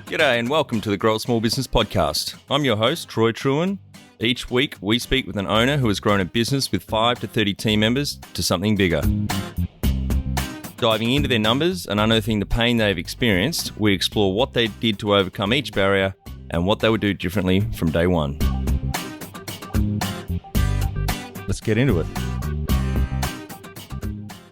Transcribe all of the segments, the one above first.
G'day and welcome to the Grow a Small Business Podcast. I'm your host, Troy Truen. Each week, we speak with an owner who has grown a business with 5 to 30 team members to something bigger. Diving into their numbers and unearthing the pain they've experienced, we explore what they did to overcome each barrier and what they would do differently from day one. Let's get into it.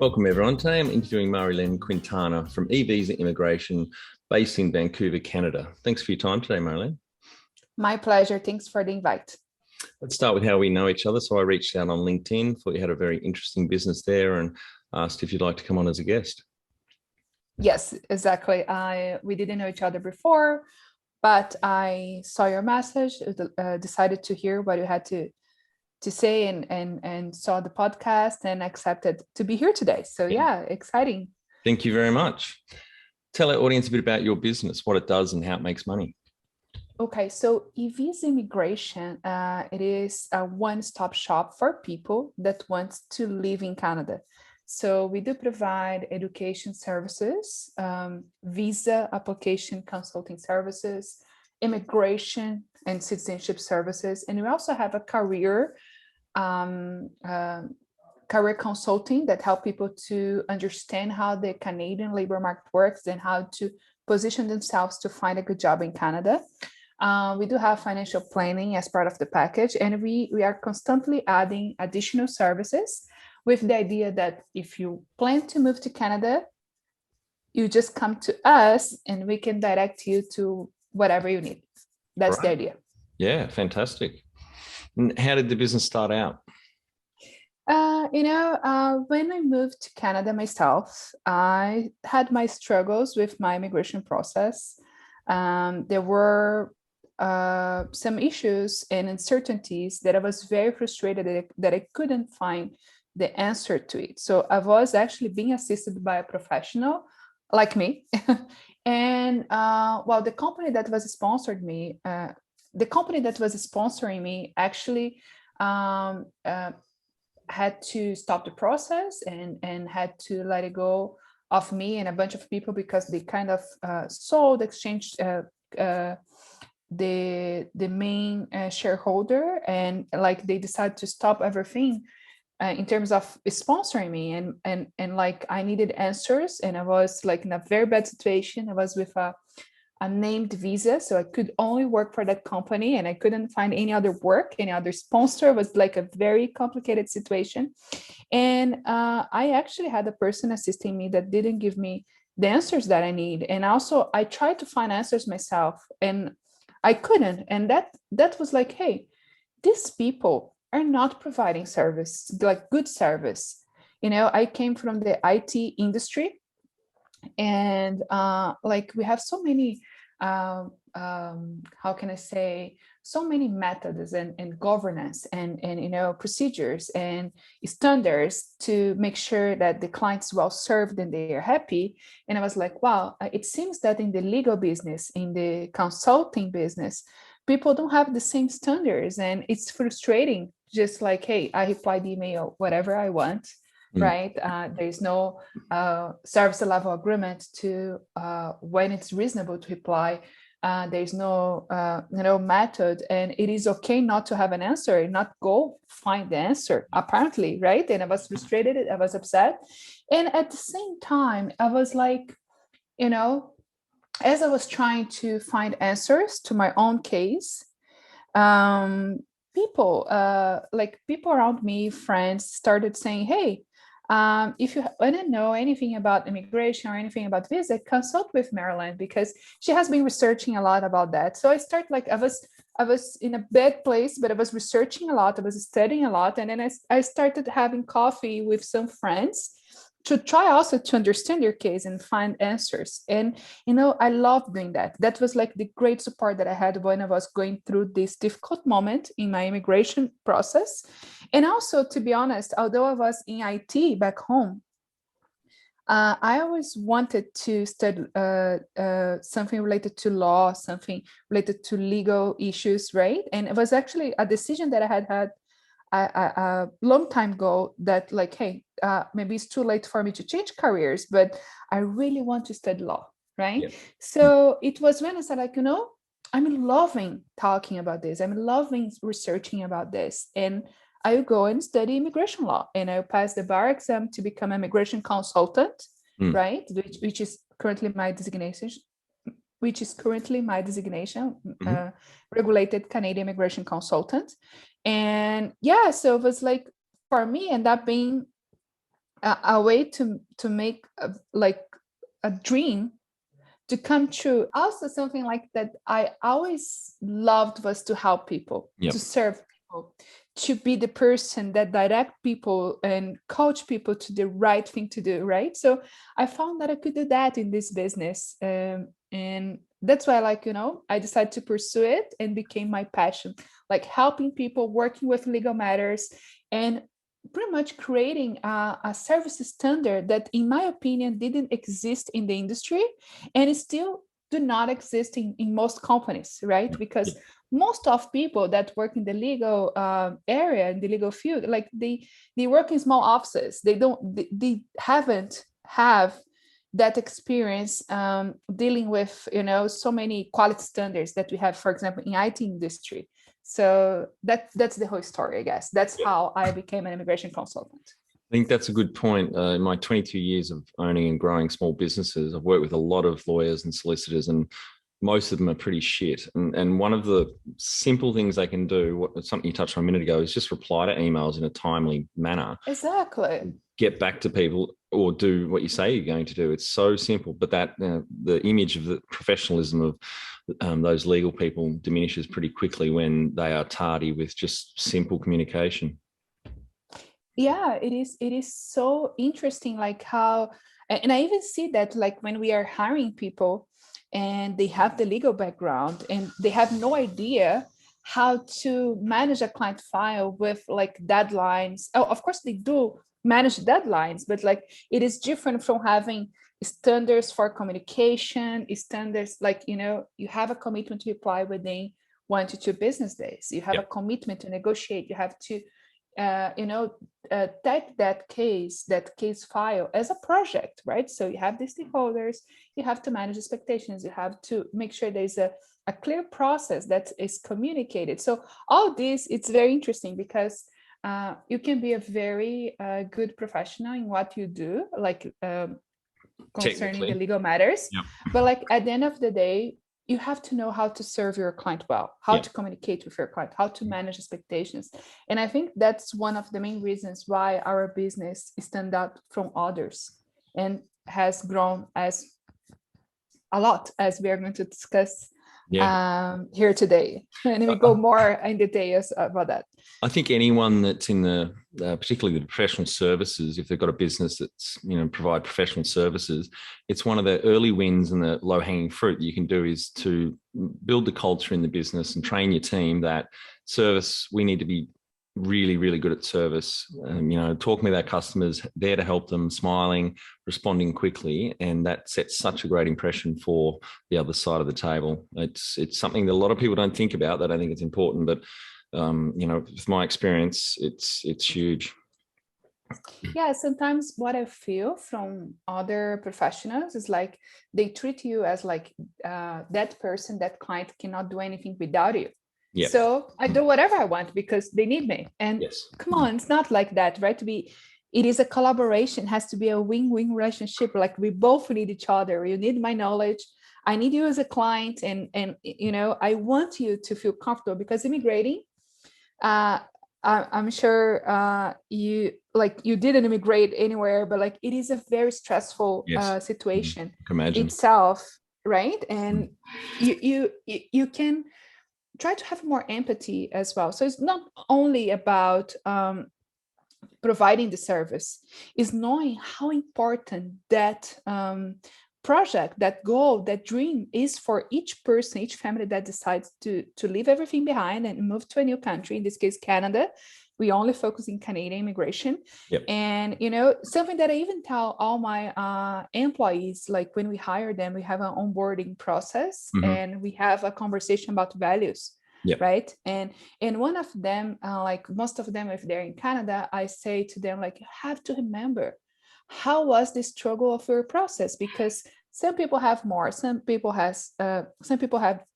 Welcome everyone. Today I'm interviewing Marilene Quintana from eVisa Immigration based in Vancouver, Canada. Thanks for your time today, Marilene. My pleasure. Thanks for the invite. Let's start with how we know each other. So I reached out on LinkedIn, thought you had a very interesting business there and asked if you'd like to come on as a guest. Yes, exactly. We didn't know each other before, but I saw your message, decided to hear what you had to say and saw the podcast and accepted to be here today. So yeah, exciting. Thank you very much. Tell our audience a bit about your business, what it does and how it makes money. Okay, so eVisa Immigration, it is a one-stop shop for people that want to live in Canada. So we do provide education services, visa application consulting services, immigration and citizenship services, and we also have a career consulting that help people to understand how the Canadian labor market works and how to position themselves to find a good job in Canada. We do have financial planning as part of the package, and we are constantly adding additional services with the idea that if you plan to move to Canada, you just come to us and we can direct you to whatever you need. That's the idea. Yeah, fantastic. And how did the business start out? When I moved to Canada myself, I had my struggles with my immigration process. There were some issues and uncertainties that I was very frustrated that I couldn't find the answer to it. So I was actually being assisted by a professional like me. And the company that was sponsoring me actually had to stop the process and had to let it go of me and a bunch of people because they kind of exchanged the main shareholder, and like they decided to stop everything in terms of sponsoring me, and like I needed answers, and I was like in a very bad situation. I was with a named visa, so I could only work for that company and I couldn't find any other work, any other sponsor. It was like a very complicated situation. And I actually had a person assisting me that didn't give me the answers that I need. And also I tried to find answers myself and I couldn't. And that was like, hey, these people are not providing service, like good service. I came from the IT industry, and like we have so many how can I say, so many methods and governance and procedures and standards to make sure that the client's well served and they are happy. And I was like, wow, it seems that in the legal business, in the consulting business, people don't have the same standards, and it's frustrating. Just like, hey, I reply the email whatever I want, right? There's no service level agreement to when it's reasonable to reply. There's no method, and it is okay not to have an answer, not go find the answer, apparently, right? And I was frustrated, I was upset. And at the same time, I was like, as I was trying to find answers to my own case, people around me, friends, started saying, hey, if you want to know anything about immigration or anything about visa, consult with Marilene because she has been researching a lot about that. So I started, like, I was in a bad place, but I was researching a lot, I was studying a lot, and then I started having coffee with some friends to try also to understand your case and find answers. And, I love doing that. That was like the great support that I had when I was going through this difficult moment in my immigration process. And also, to be honest, although I was in IT back home, I always wanted to study something related to law, something related to legal issues, right? And it was actually a decision that I had a long time ago that, like, hey, maybe it's too late for me to change careers, but I really want to study law. right? Yep. So it was when I said, like, I'm loving talking about this. I'm loving researching about this. And I will go and study immigration law, and I'll pass the bar exam to become an immigration consultant, Mm. right? Which is currently my designation, regulated Canadian immigration consultant. And yeah, so it was like, for me, end up being a way to make like a dream to come true. Also, something like that I always loved was to help people, Yep. to serve people, to be the person that direct people and coach people to the right thing to do, right? So I found that I could do that in this business. And that's why, like, I decided to pursue it and became my passion, like helping people, working with legal matters, and pretty much creating a service standard that, in my opinion, didn't exist in the industry, and it still do not exist in most companies, right? Because most of people that work in the legal area, in the legal field, like they work in small offices. They haven't have that experience dealing with so many quality standards that we have, for example, in IT industry. So that's the whole story, I guess. That's how I became an immigration consultant. I think that's a good point. In my 22 years of owning and growing small businesses, I've worked with a lot of lawyers and solicitors, and most of them are pretty shit. And one of the simple things they can do, something you touched on a minute ago, is just reply to emails in a timely manner. Exactly. Get back to people, or do what you say you're going to do. It's so simple, but that the image of the professionalism of those legal people diminishes pretty quickly when they are tardy with just simple communication. Yeah, it is so interesting, like how, and I even see that, like, when we are hiring people and they have the legal background and they have no idea how to manage a client file with like deadlines. Oh, of course they do manage deadlines, but like it is different from having standards for communication, standards like, you have a commitment to reply within 1 to 2 business days. You have a commitment to negotiate. You have to take that case file as a project, right? So you have the stakeholders, you have to manage expectations, you have to make sure there's a clear process that is communicated. So all this, it's very interesting because you can be a very good professional in what you do, like concerning the legal matters, but like at the end of the day, you have to know how to serve your client well, how to communicate with your client, how to manage expectations. And I think that's one of the main reasons why our business stands out from others and has grown as a lot, as we are going to discuss here today. And we go more in details about that. I think anyone that's in the, particularly the professional services, if they've got a business that's, provide professional services, it's one of the early wins and the low hanging fruit that you can do is to build the culture in the business and train your team that service, we need to be really, really good at service, talking with our customers, there to help them, smiling, responding quickly. And that sets such a great impression for the other side of the table. It's something that a lot of people don't think about, that I think it's important, but with my experience, it's huge. Yeah, sometimes what I feel from other professionals is like they treat you as like that person, that client cannot do anything without you. Yeah. So I do whatever I want because they need me. And come on, it's not like that, right? It is a collaboration, has to be a win-win relationship. Like we both need each other. You need my knowledge. I need you as a client. And I want you to feel comfortable because immigrating, I'm sure you didn't immigrate anywhere, but like it is a very stressful situation itself, right? And you can try to have more empathy as well. So it's not only about providing the service, it's knowing how important that project, that goal, that dream is for each person, each family that decides to leave everything behind and move to a new country, in this case, Canada. We only focus in Canadian immigration. And, something that I even tell all my employees, like when we hire them, we have an onboarding process and we have a conversation about values, right? And one of them, like most of them, if they're in Canada, I say to them, like, you have to remember, how was the struggle of your process? Because Some people have more, some people have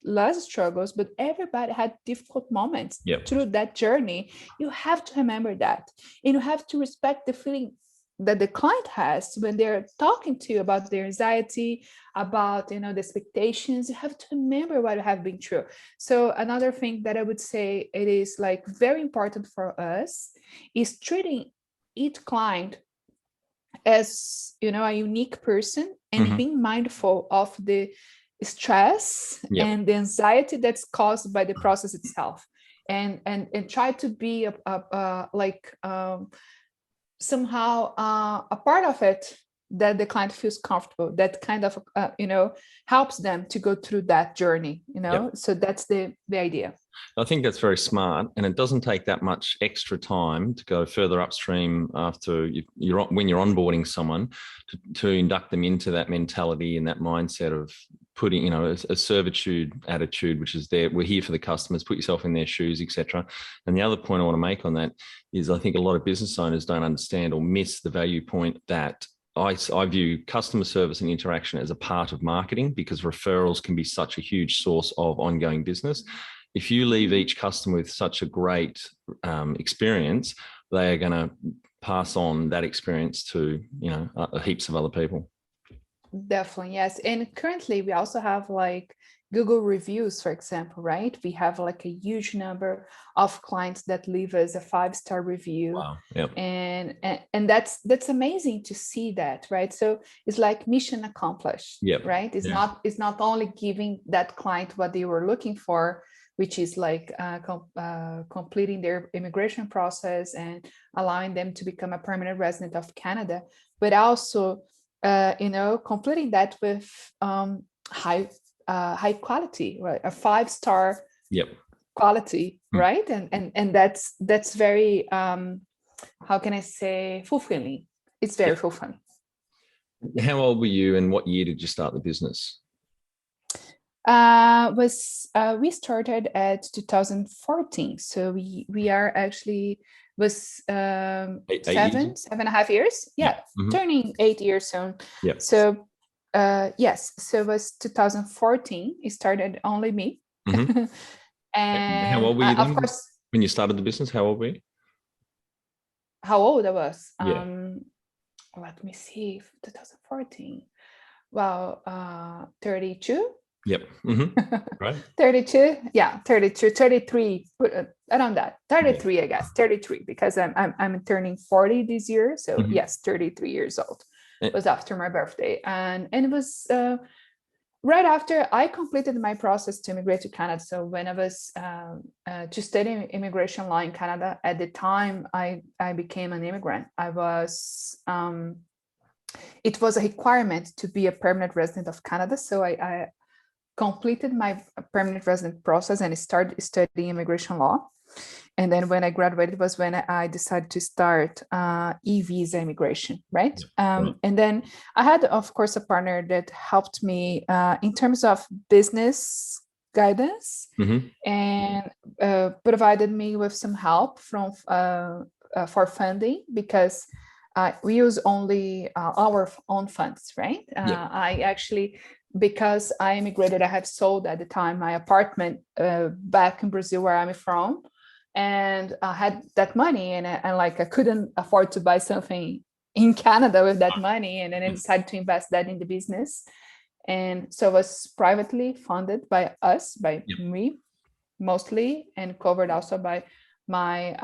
less struggles, but everybody had difficult moments through that journey. You have to remember that, and you have to respect the feeling that the client has when they're talking to you about their anxiety, about the expectations. You have to remember what you have been through. So another thing that I would say it is like very important for us is treating each client as a unique person, and being mindful of the stress and the anxiety that's caused by the process itself, and try to be somehow a part of it, that the client feels comfortable, that kind of helps them to go through that journey. So that's the idea. I think that's very smart, and it doesn't take that much extra time to go further upstream after when you're onboarding someone to induct them into that mentality and that mindset of putting, a servitude attitude, which is there. We're here for the customers. Put yourself in their shoes, etc. And the other point I want to make on that is, I think a lot of business owners don't understand or miss the value point that I view customer service and interaction as a part of marketing, because referrals can be such a huge source of ongoing business. If you leave each customer with such a great experience, they are going to pass on that experience to, heaps of other people. Definitely, yes. And currently we also have like Google reviews, for example, right? We have like a huge number of clients that leave us a 5-star review. Wow. Yep. And that's amazing to see that, right? So it's like mission accomplished, right? It's not only giving that client what they were looking for, which is like completing their immigration process and allowing them to become a permanent resident of Canada, but also completing that with high quality, right? A 5-star quality, right? And that's very how can I say, fulfilling. It's very fulfilling. How old were you, and what year did you start the business? We started at 2014, so we are actually was 7.5 years, turning 8 years soon. So yes, so it was 2014. It started only me. And how old were you then? Of course, when you started the business, how old were you? How old I was? Let me see, 2014. Well, 32. Yep. Right. 32. Yeah, 32, 33. Around that. 33, I guess. 33, because I'm turning 40 this year. So yes, 33 years old. It was after my birthday, and it was right after I completed my process to immigrate to Canada. So when I was to study immigration law in Canada, at the time I became an immigrant. I was. It was a requirement to be a permanent resident of Canada. So I completed my permanent resident process and started studying immigration law. And then when I graduated was when I decided to start e-visa immigration, right? And then I had, of course, a partner that helped me in terms of business guidance and provided me with some help from for funding, because we use only our own funds, right? I actually, because I immigrated, I have sold at the time my apartment back in Brazil, where I'm from, and I had that money, and I couldn't afford to buy something in Canada with that money, and then I decided to invest that in the business. And so it was privately funded by us, by me mostly, and covered also by my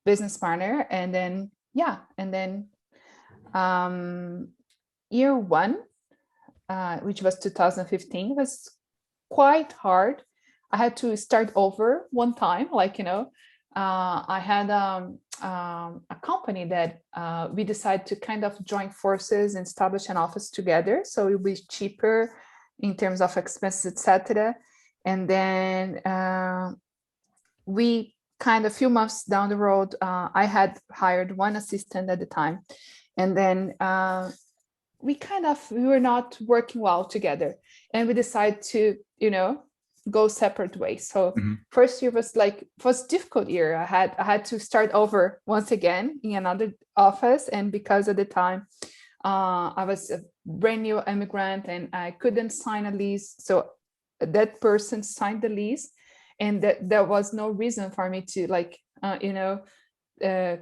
business partner. And then year one, which was 2015, was quite hard. I had to start over one time. I had a company that we decided to kind of join forces and establish an office together, so it would be cheaper in terms of expenses, etc. And then we kind of, few months down the road, I had hired one assistant at the time, and then we were not working well together, and we decided to go separate ways. So first year was a difficult year. I had to start over once again in another office, and because at the time I was a brand new immigrant and I couldn't sign a lease. So that person signed the lease, and that there was no reason for me to like,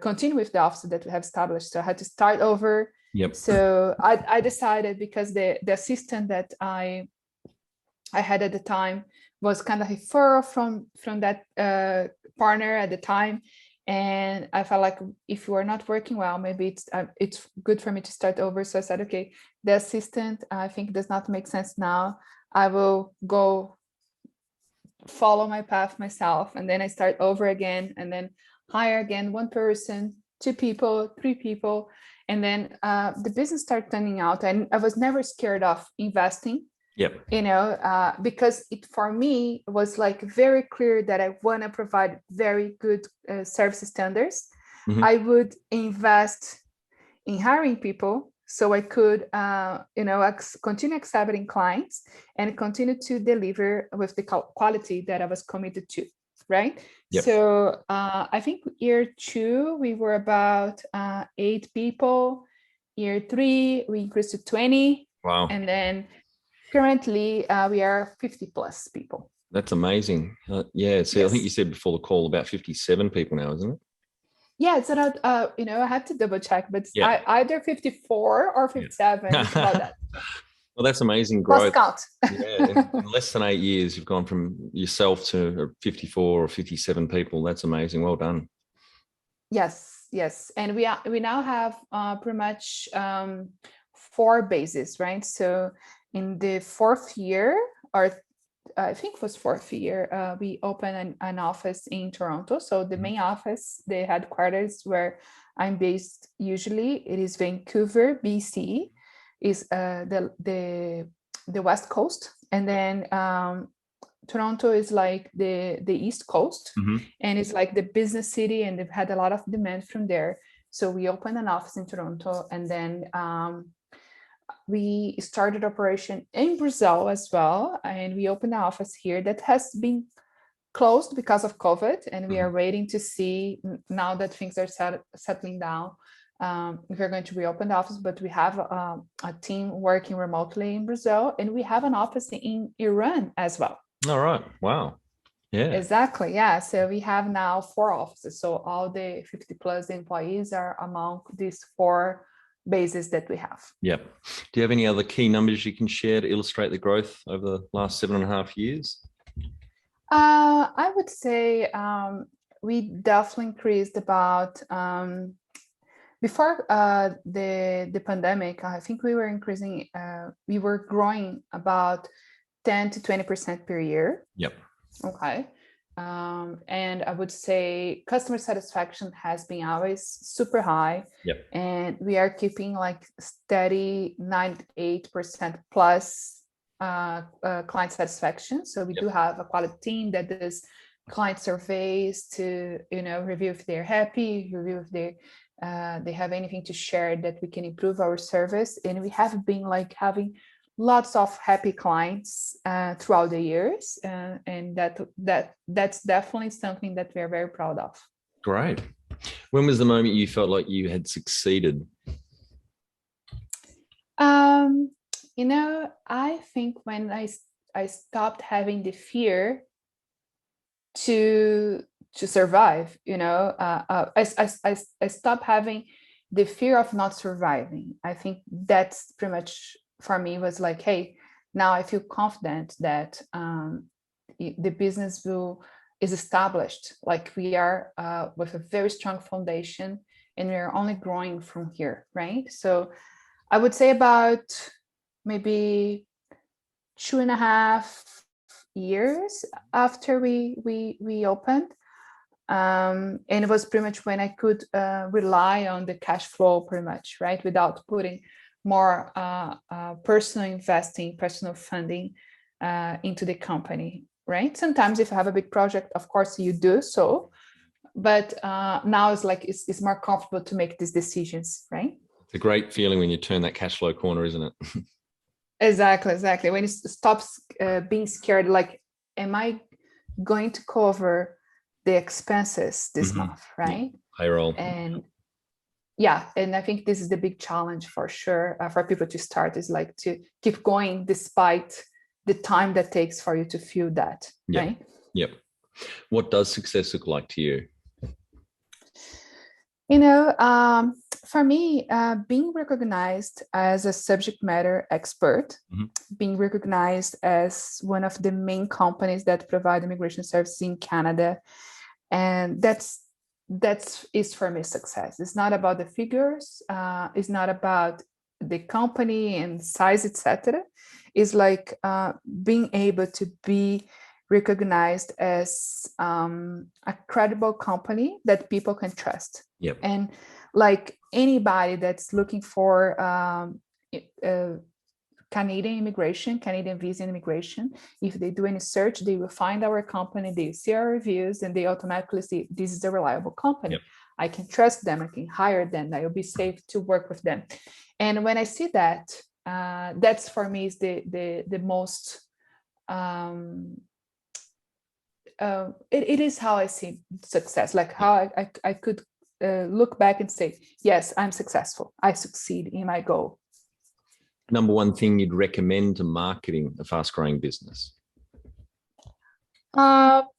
continue with the office that we have established. So I had to start over. Yep. So I decided, because the assistant that I had at the time was kind of a referral from that partner at the time. And I felt like if you are not working well, maybe it's good for me to start over. So I said, okay, the assistant, I think, does not make sense now. I will go follow my path myself. And then I start over again, and then hire again one person, 2 people, 3 people. And then the business started turning out. And I was never scared of investing. Yep. Because it, for me, was like very clear that I want to provide very good service standards. Mm-hmm. I would invest in hiring people so I could, continue accepting clients and continue to deliver with the quality that I was committed to, right? Yep. So I think year 2, we were about 8 people. Year 3, we increased to 20. Wow. And then currently, we are 50 plus people. That's amazing. Yeah. So yes. I think you said before the call about 57 people now, isn't it? Yeah, it's around, I had to double check, but either 54 or 57. Yeah. It's about that. Well, that's amazing growth. Lost count. Yeah, in less than 8 years, you've gone from yourself to 54 or 57 people. That's amazing. Well done. Yes. And we now have pretty much 4 bases, right? So in the 4th year, or I think it was 4th year, we opened an office in Toronto. So the main office, the headquarters where I'm based usually, it is Vancouver, BC, is the West Coast. And then Toronto is like the East Coast, and it's like the business city, and they've had a lot of demand from there. So we opened an office in Toronto, and then we started operation in Brazil as well, and we opened an office here that has been closed because of COVID, and we are waiting to see, now that things are settling down, if we're going to reopen the office. But we have a team working remotely in Brazil, and we have an office in Iran as well. All right. Wow. Yeah. Exactly. Yeah. So we have now 4 offices. So all the 50 plus employees are among these 4 bases that we have. Yep. Do you have any other key numbers you can share to illustrate the growth over the last 7.5 years? I would say we definitely increased about, before the pandemic, I think we were growing about 10 to 20% per year. Yep. Okay. And I would say customer satisfaction has been always super high. Yep. And we are keeping like steady 98% plus client satisfaction. So we do have a quality team that does client surveys to, review if they're happy, review if they have anything to share that we can improve our service. And we have been like having lots of happy clients throughout the years, and that's definitely something that we are very proud of. Great. When was the moment you felt like you had succeeded? I think when I stopped having the fear to survive. I stopped having the fear of not surviving. I think that's pretty much, for me, was like, hey, now I feel confident that the business is established. Like we are with a very strong foundation, and we are only growing from here, right? So I would say about maybe 2.5 years after we opened, and it was pretty much when I could rely on the cash flow, pretty much, right, without putting more personal investing, personal funding into the company, right? Sometimes if you have a big project, of course you do so, but now it's like it's more comfortable to make these decisions, right? It's a great feeling when you turn that cash flow corner, isn't it? Exactly. When it stops being scared, like, am I going to cover the expenses this month, right? Yeah. Payroll. yeah, and I think this is the big challenge for sure, for people to start, is like to keep going despite the time that takes for you to feel that, Yep. right? Yep. What does success look like to you? You know, for me, being recognized as a subject matter expert, being recognized as one of the main companies that provide immigration services in Canada, and that's is for me success. It's not about the figures, it's not about the company and size, etc. It's like being able to be recognized as a credible company that people can trust. Yep. And like anybody that's looking for Canadian immigration, Canadian visa and immigration, if they do any search, they will find our company, they see our reviews, and they automatically see this is a reliable company. Yep. I can trust them, I can hire them, I will be safe to work with them. And when I see that, that's for me is the most, it is how I see success, like how I could look back and say, yes, I'm successful, I succeed in my goal. Number one thing you'd recommend to marketing a fast growing business? Well,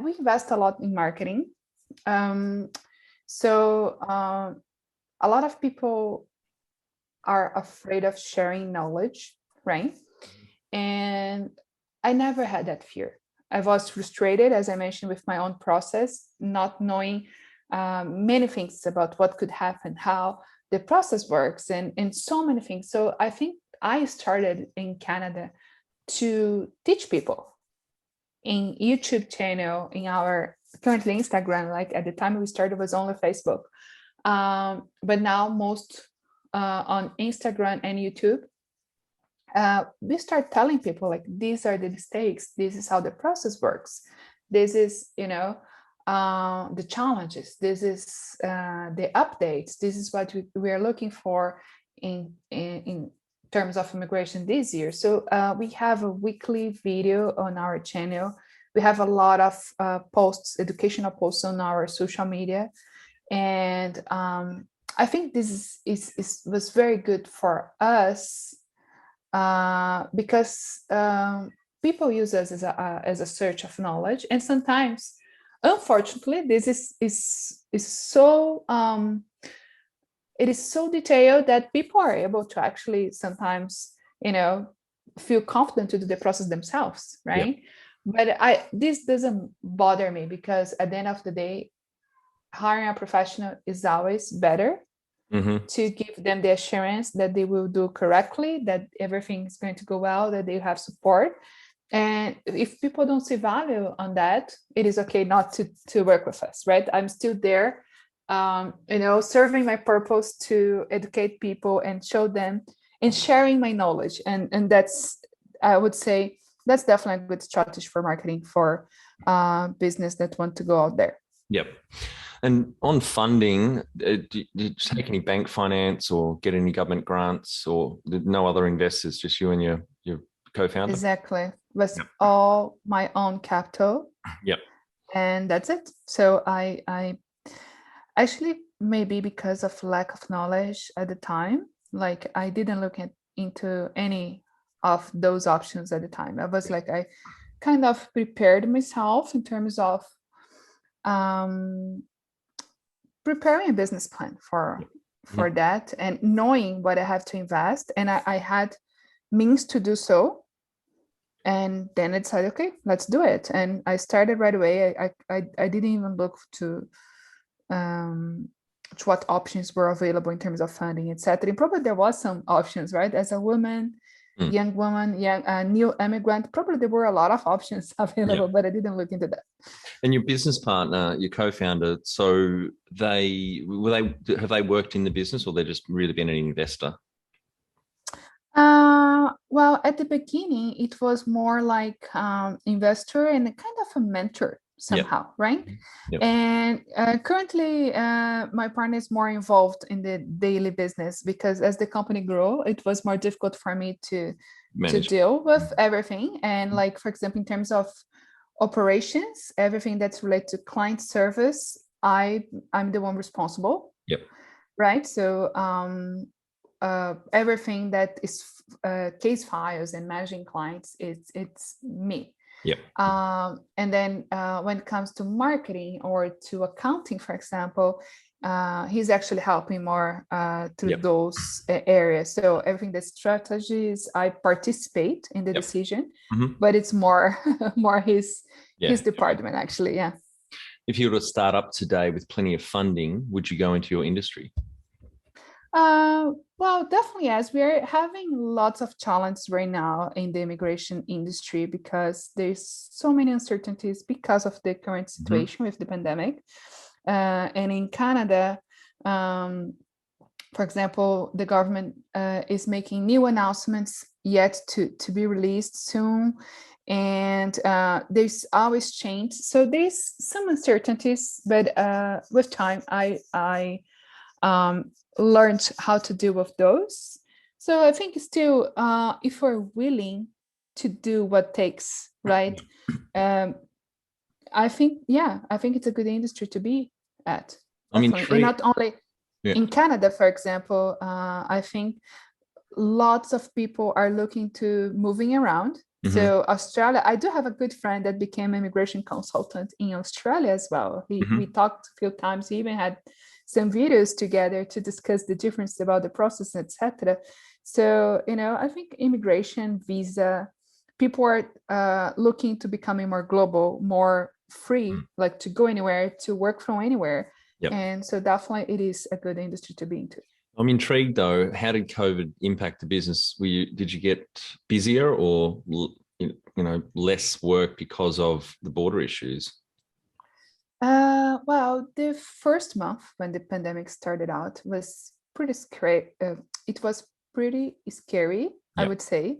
we invest a lot in marketing. So a lot of people are afraid of sharing knowledge, right? And I never had that fear. I was frustrated, as I mentioned, with my own process, not knowing many things about what could happen, how the process works, and so many things. So I think I started in Canada to teach people in YouTube channel, in our currently Instagram. Like at the time we started, it was only Facebook, but now most on Instagram and YouTube. We start telling people like these are the mistakes, this is how the process works, this is, you know, the challenges, this is the updates, this is what we are looking for in terms of immigration this year. So we have a weekly video on our channel. We have a lot of posts, educational posts on our social media, and I think this was very good for us because people use us as a search of knowledge, and sometimes, unfortunately, this is so it is so detailed that people are able to actually sometimes, you know, feel confident to do the process themselves, right? Yep. But this doesn't bother me, because at the end of the day, hiring a professional is always better. To give them the assurance that they will do correctly, that everything is going to go well, that they have support. And if people don't see value on that, it is okay not to work with us, right? I'm still there, you know, serving my purpose to educate people and show them and sharing my knowledge. And that's, I would say, that's definitely a good strategy for marketing for business that want to go out there. Yep. And on funding, did you take any bank finance or get any government grants, or no other investors, just you and your co-founder? Exactly. It was all my own capital. Yep. And that's it. So I actually, maybe because of lack of knowledge at the time, like I didn't look into any of those options at the time. I was like, I kind of prepared myself in terms of preparing a business plan for that, and knowing what I have to invest, and I had means to do so. And then I decided, okay, let's do it. And I started right away. I didn't even look to what options were available in terms of funding, etc. And probably there was some options, right? As a woman, young woman, new immigrant, probably there were a lot of options available, but I didn't look into that. And your business partner, your co-founder, so have they worked in the business, or they've just really been an investor? Well, at the beginning, it was more like investor and a kind of a mentor somehow, right? Yep. And currently, my partner is more involved in the daily business, because as the company grew, it was more difficult for me to deal with everything. And like, for example, in terms of operations, everything that's related to client service, I'm the one responsible. Yep. Right. So everything that is case files and managing clients, it's me. Yep. And then when it comes to marketing or to accounting, for example, he's actually helping more through those areas. So everything that strategies, I participate in the decision, but it's more his department actually. Yeah. If you were to start up today with plenty of funding, would you go into your industry? Well, definitely, yes. We are having lots of challenges right now in the immigration industry because there's so many uncertainties because of the current situation with the pandemic. And in Canada, for example, the government is making new announcements yet to be released soon. And there's always change. So there's some uncertainties, but with time, I learned how to deal with those. So I think still, if we're willing to do what takes, right? I think it's a good industry to be at. Definitely. And not only in Canada, for example, I think lots of people are looking to moving around. So Australia, I do have a good friend that became an immigration consultant in Australia as well. We talked a few times. He even had some videos together to discuss the difference about the process, etc. So, I think immigration, visa, people are looking to becoming more global, more free, like to go anywhere, to work from anywhere. And so definitely it is a good industry to be into. I'm intrigued though. How did COVID impact the business? Did you get busier or less work because of the border issues? Well, the first month when the pandemic started out was pretty scary. It was pretty scary, I would say,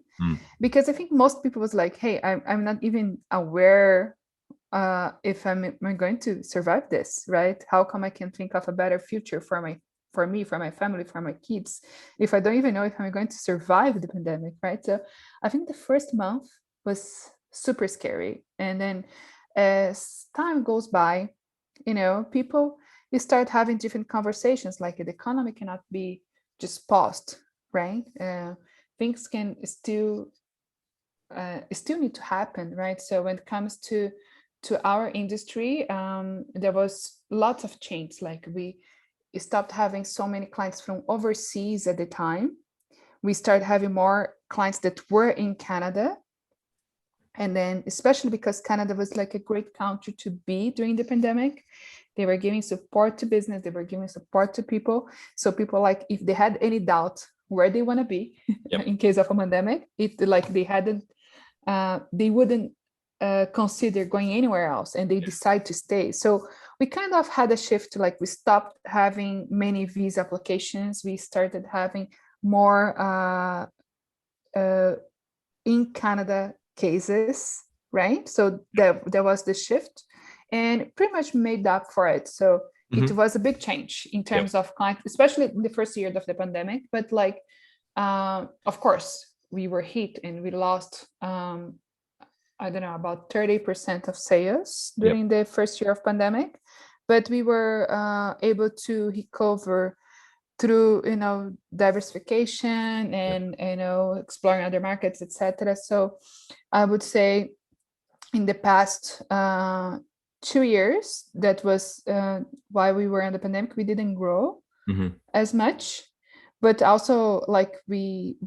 because I think most people was like, "Hey, I'm not even aware if I'm going to survive this, right? How come I can think of a better future for me, for my family, for my kids, if I don't even know if I'm going to survive the pandemic, right?" So I think the first month was super scary. And then as time goes by, people, you start having different conversations, like the economy cannot be just paused, right? Things can still need to happen, right? So when it comes to our industry, there was lots of change. Like we stopped having so many clients from overseas at the time. We started having more clients that were in Canada. And then especially because Canada was like a great country to be during the pandemic, they were giving support to business, they were giving support to people. So people, like, if they had any doubt where they want to be in case of a pandemic, they wouldn't consider going anywhere else, and they decide to stay. So we kind of had a shift to, like, we stopped having many visa applications. We started having more in Canada cases, right? So there was the shift, and pretty much made up for it. So it was a big change in terms of client, especially in the first year of the pandemic. But like, of course, we were hit and we lost, I don't know, about 30% of sales during the first year of pandemic. But we were able to recover through, diversification and, exploring other markets, etc. So I would say in the past 2 years, that was why we were in the pandemic, we didn't grow as much, but also like we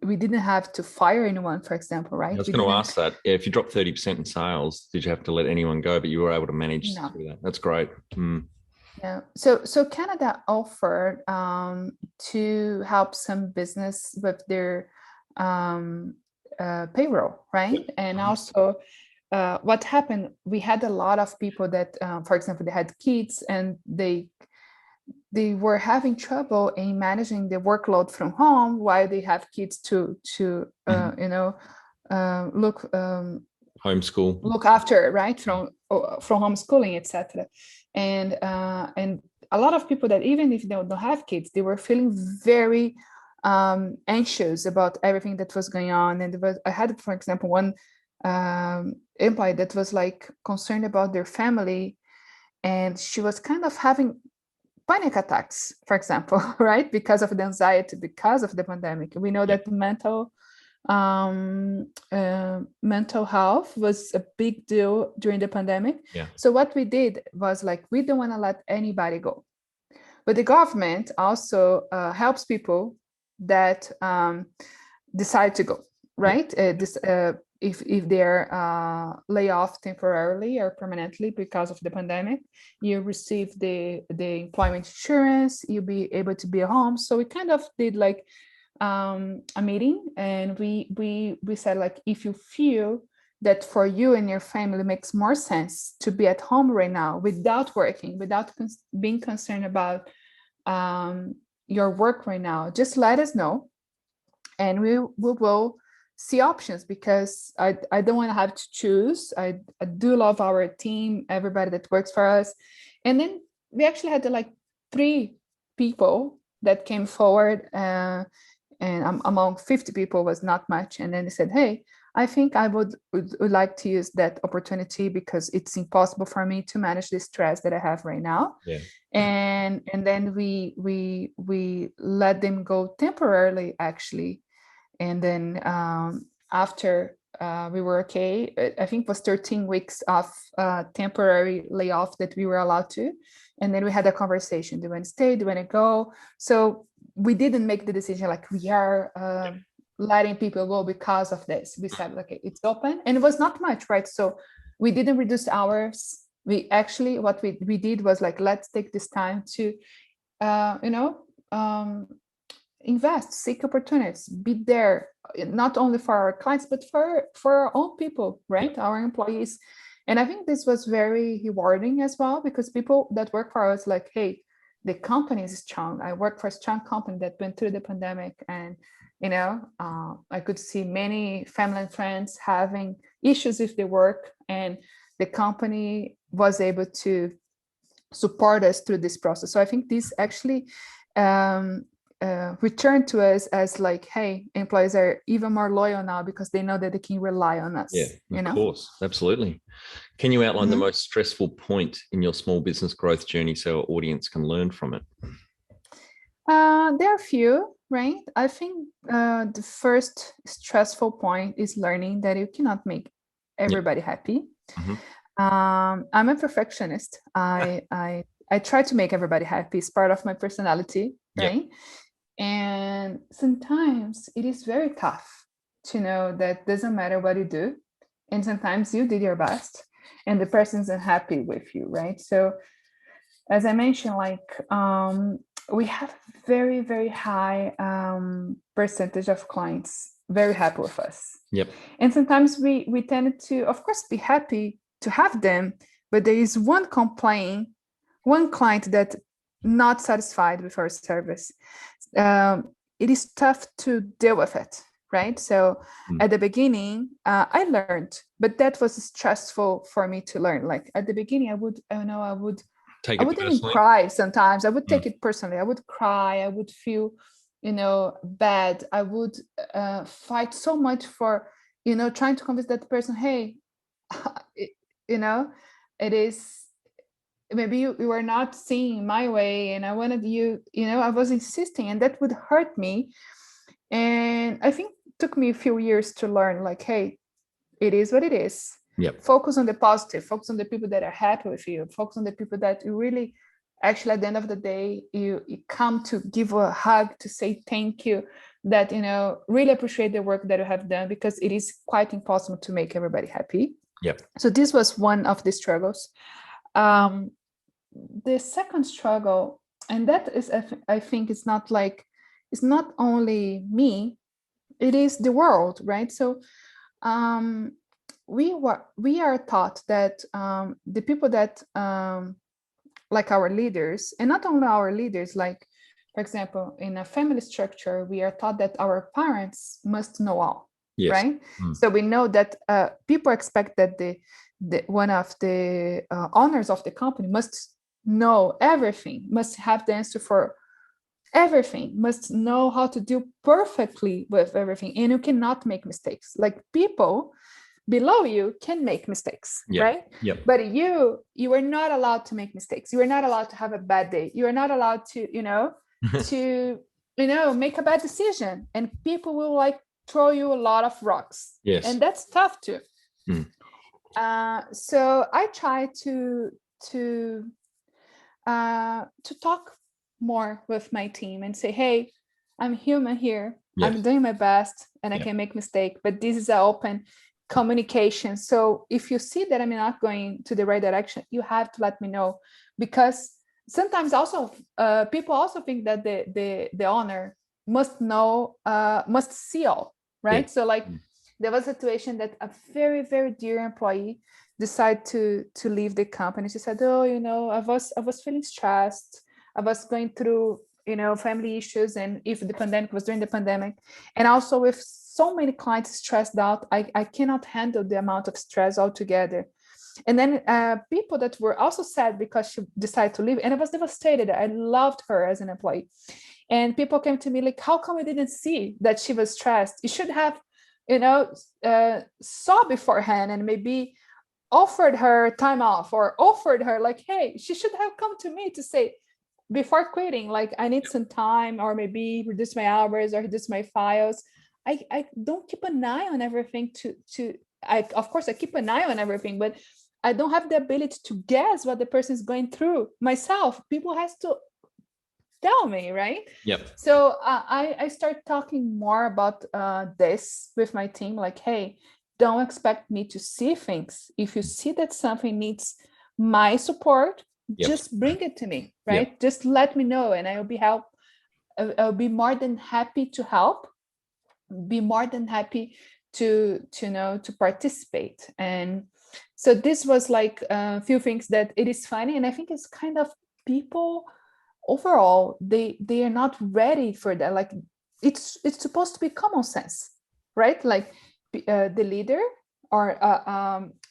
didn't have to fire anyone, for example, right? I was going to ask that. Yeah, if you dropped 30% in sales, did you have to let anyone go? But you were able to manage through that. That's great. Yeah. So Canada offered to help some business with their payroll, right? And also what happened, we had a lot of people that, for example, they had kids and they were having trouble in managing the workload from home while they have kids to homeschool, look after, right, from homeschooling, etc. And a lot of people that, even if they don't have kids, they were feeling very anxious about everything that was going on. And I had, for example, one employee that was like concerned about their family and she was kind of having panic attacks, for example, right? Because of the anxiety, because of the pandemic. We know that mental health was a big deal during the pandemic. Yeah. So what we did was like, we don't want to let anybody go. But the government also helps people that decide to go, right? If they're laid off temporarily or permanently because of the pandemic, you receive the employment insurance, you'll be able to be home. So we kind of did like a meeting, and we said like, if you feel that for you and your family makes more sense to be at home right now without working, without being concerned about your work right now, just let us know, and we will see options, because I don't want to have to choose. I do love our team, everybody that works for us. And then we actually had like 3 people that came forward, and among 50 people was not much. And then they said, hey, I think I would like to use that opportunity because it's impossible for me to manage the stress that I have right now. Yeah. And then we let them go temporarily, actually. And then after we were okay, I think it was 13 weeks of temporary layoff that we were allowed to. And then we had a conversation. Do you want to stay? Do you want to go? So we didn't make the decision like we are letting people go because of this. We said, okay, it's open. And it was not much, right? So we didn't reduce hours. We actually, what we did was like, let's take this time to, invest, seek opportunities, be there, not only for our clients, but for our own people, right? Yeah. Our employees. And I think this was very rewarding as well, because people that work for us like, hey, the company is strong. I work for a strong company that went through the pandemic, and I could see many family and friends having issues with their work, and the company was able to support us through this process. So I think this actually returned to us as like, hey, employees are even more loyal now because they know that they can rely on us. Yeah, of course, absolutely. Can you outline the most stressful point in your small business growth journey so our audience can learn from it? There are a few, right? I think the first stressful point is learning that you cannot make everybody happy. I'm a perfectionist. I try to make everybody happy. It's part of my personality, right? And sometimes it is very tough to know that doesn't matter what you do. And sometimes you did your best and the person's unhappy with you, right? So as I mentioned, like we have very, very high percentage of clients very happy with us. And sometimes we tend to, of course, be happy to have them, but there is one client that not satisfied with our service. It is tough to deal with it, right? So at the beginning, I learned, but that was stressful for me to learn. Like at the beginning, I would even cry sometimes. I would take it personally. I would cry. I would feel, bad. I would fight so much for, trying to convince that person, hey, it is, maybe you are not seeing my way, and I wanted you, I was insisting, and that would hurt me. And I think it took me a few years to learn, like, hey, it is what it is. Focus on the positive, focus on the people that are happy with you, focus on the people that you really, actually, at the end of the day, you come to give a hug, to say thank you, that, really appreciate the work that you have done, because it is quite impossible to make everybody happy. So this was one of the struggles. The second struggle, and that is, I think it's not only me, it is the world, right? So we are taught that the people that like our leaders, and not only our leaders, like, for example, in a family structure, we are taught that our parents must know all, right? So we know that people expect that the one of the owners of the company must know everything, must have the answer for everything, must know how to deal perfectly with everything, and you cannot make mistakes. Like, people below you can make mistakes, right? Yep. But you are not allowed to make mistakes. You are not allowed to have a bad day. You are not allowed to, make a bad decision, and people will like throw you a lot of rocks. Yes. And that's tough too. So I try to talk more with my team and say, hey, I'm human here. Yes. I'm doing my best and I can make mistake, but this is an open communication. So if you see that I'm not going to the right direction, you have to let me know, because sometimes also people also think that the owner must know, must see all, right? Yeah. So like there was a situation that a very, very dear employee decided to leave the company. She said, oh, I was feeling stressed. I was going through, family issues, and if the pandemic was during the pandemic, and also with so many clients stressed out, I cannot handle the amount of stress altogether. And then people that were also sad because she decided to leave, and I was devastated. I loved her as an employee. And people came to me like, how come we didn't see that she was stressed? You should have, saw beforehand and maybe offered her time off, or offered her like, hey, she should have come to me to say, before quitting, like, I need some time, or maybe reduce my hours or reduce my files. I don't keep an eye on everything of course I keep an eye on everything, but I don't have the ability to guess what the person is going through myself. People has to tell me, right? Yep. So I start talking more about this with my team, like, hey, don't expect me to see things. If you see that something needs my support, just bring it to me, right? Just let me know, and I'll be more than happy to help, be more than happy to participate. And so this was like a few things that it is funny, and I think it's kind of people overall, they are not ready for that. Like it's supposed to be common sense, right? Like the leader or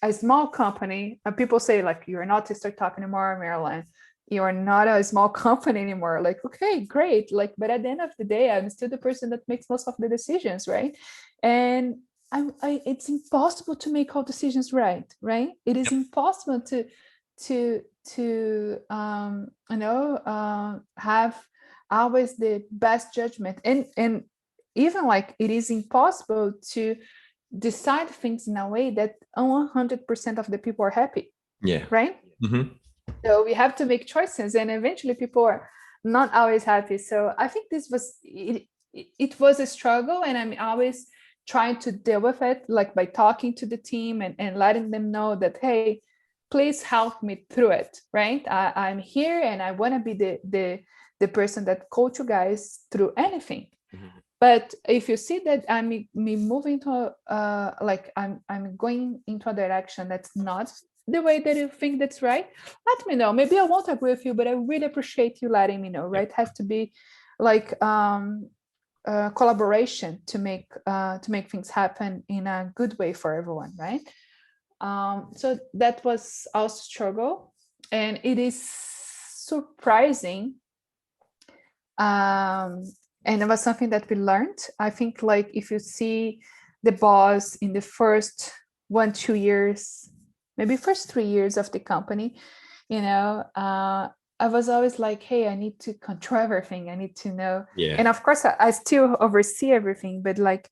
a small company, and people say like, you're not a startup anymore, Marilene, you are not a small company anymore. Like, okay, great. Like, but at the end of the day, I'm still the person that makes most of the decisions, right? And it's impossible to make all decisions right? It is impossible to have always the best judgment, and even like it is impossible to decide things in a way that 100% of the people are happy. Right. Mm-hmm. So we have to make choices, and eventually people are not always happy. So I think this was it was a struggle, and I'm always trying to deal with it, like by talking to the team and letting them know that, hey, please help me through it, right? I'm here, and I want to be the person that coach you guys through anything. Mm-hmm. But if you see that I'm moving to like I'm going into a direction that's not the way that you think that's right, let me know. Maybe I won't agree with you, but I really appreciate you letting me know, right? It has to be like collaboration to make things happen in a good way for everyone, right? So that was our struggle, and it is surprising. And it was something that we learned. I think like if you see the boss in the first 1-2 years, maybe first 3 years of the company, I was always like, hey, I need to control everything. I need to know. Yeah. And of course, I still oversee everything, but like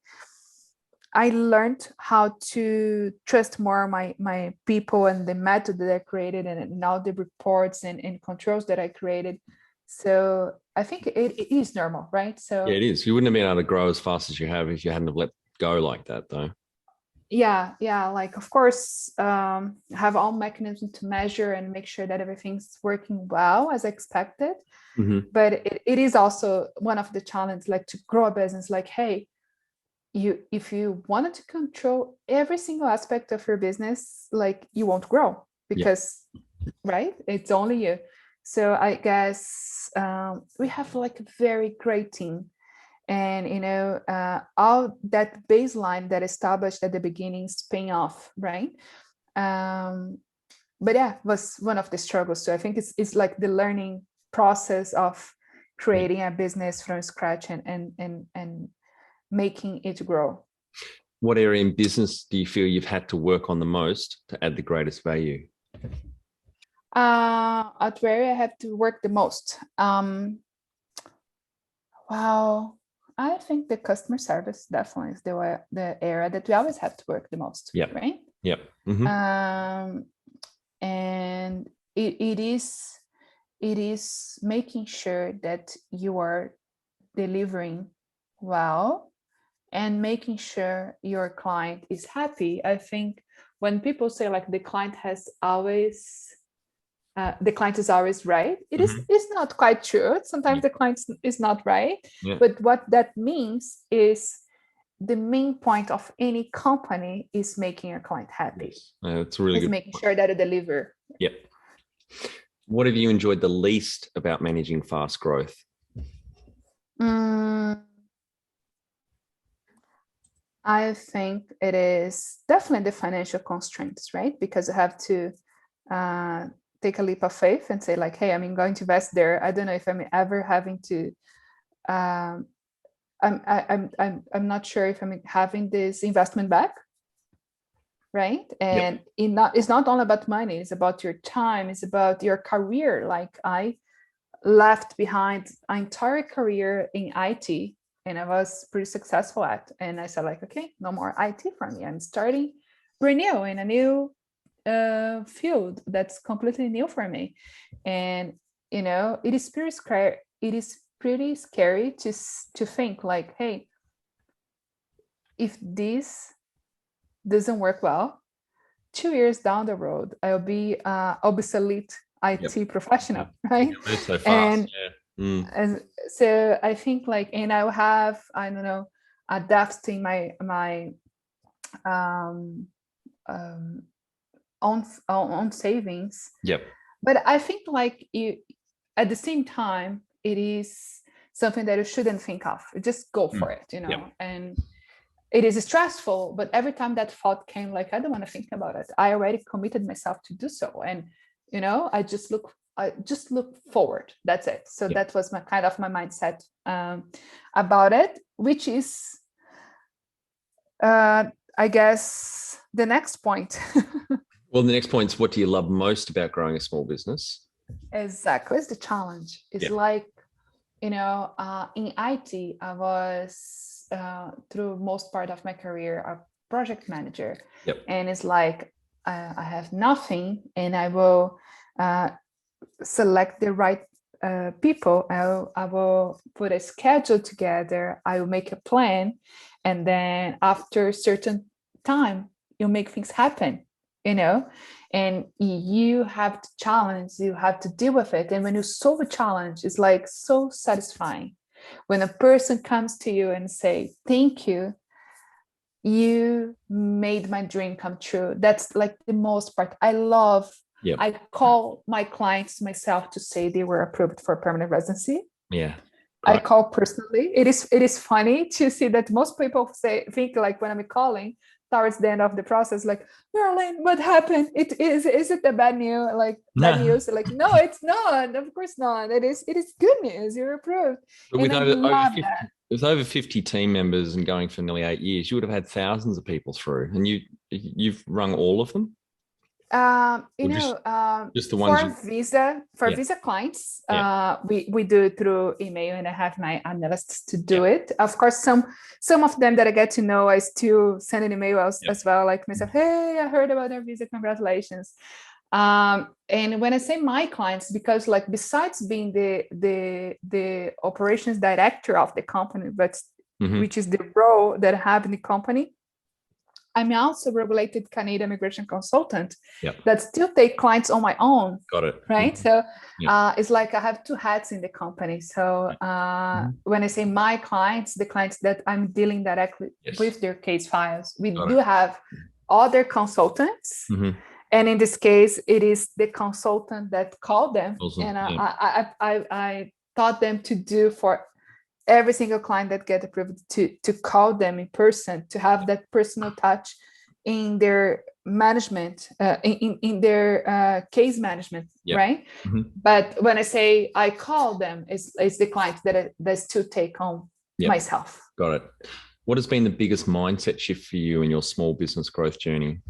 I learned how to trust more my people and the method that I created, and all the reports and controls that I created. So I think it is normal, right? So yeah, it is. You wouldn't have been able to grow as fast as you have if you hadn't have let go like that, though. Yeah. Like, of course, have all mechanisms to measure and make sure that everything's working well as expected. Mm-hmm. But it is also one of the challenges, like to grow a business. Like, hey, if you wanted to control every single aspect of your business, like you won't grow because, right? It's only you. So I guess we have like a very great team, and all that baseline that established at the beginning is paying off, right? But yeah, was one of the struggles. So I think it's like the learning process of creating a business from scratch and making it grow. What area in business do you feel you've had to work on the most to add the greatest value? At where I have to work the most. Well, I think the customer service definitely is the area that we always have to work the most. Yep. Right. Yep. And it is making sure that you are delivering well and making sure your client is happy. I think when people say like the client is always right, it's not quite true. Sometimes the client is not right. Yeah. But what that means is the main point of any company is making your client happy. Yes. That's a really good making point. sure that you deliver. Yep. What have you enjoyed the least about managing fast growth? I think it is definitely the financial constraints, right? Because you have to take a leap of faith and say like, hey, I'm going to invest there. I don't know if I'm ever having to, I'm not sure if I'm having this investment back. Right. And it's not only about money, it's about your time, it's about your career. Like I left behind an entire career in IT and I was pretty successful at. And I said like, okay, no more IT for me. I'm starting brand new in a new field that's completely new for me. And, it is pretty scary. It is pretty scary to think like, hey, if this doesn't work well, 2 years down the road, I'll be obsolete IT professional, right? It's so fast. And so I think like, and I'll have, I don't know, a deficit in my own savings. Yep. But I think like at the same time, it is something that you shouldn't think of. Just go for it, and it is stressful, but every time that thought came, like, I don't want to think about it. I already committed myself to do so. And, I just look forward. That's it. So that was my mindset about it, which is, I guess, the next point. Well, the next point is, what do you love most about growing a small business? Exactly. It's the challenge. It's like, in IT, I was, through most part of my career, a project manager. And it's like, I have nothing and I will select the right people. I will put a schedule together. I will make a plan. And then after a certain time, you make things happen, and you have to challenge, you have to deal with it. And when you solve a challenge, it's like so satisfying. When a person comes to you and say, thank you, you made my dream come true. That's like the most part. I love, I call my clients myself to say they were approved for permanent residency. Yeah. I call personally. It is funny to see that most people think like when I'm calling towards the end of the process, like, Marilene, what happened? Is it the bad news? Like bad news? Like, no, it's not. Of course not. It is good news. You're approved. But with over 50 team members and going for nearly 8 years, you would have had thousands of people through, and you've rung all of them. Just the ones visa clients, we do it through email, and I have my analysts to do it. Of course, some of them that I get to know, I still send an email as well, like myself, hey, I heard about their visa, congratulations. And when I say my clients, because like besides being the operations director of the company, but which is the role that I have in the company, I'm also a regulated Canadian immigration consultant that still take clients on my own. Got it. Right. So it's like I have two hats in the company. So when I say my clients, the clients that I'm dealing directly with their case files, we do have other consultants. And in this case, it is the consultant that called them. And I taught them to do for every single client that get approved to call them in person, to have that personal touch in their management, in their case management, right? But when I say I call them, it's the client that still take on myself. Got it. What has been the biggest mindset shift for you in your small business growth journey?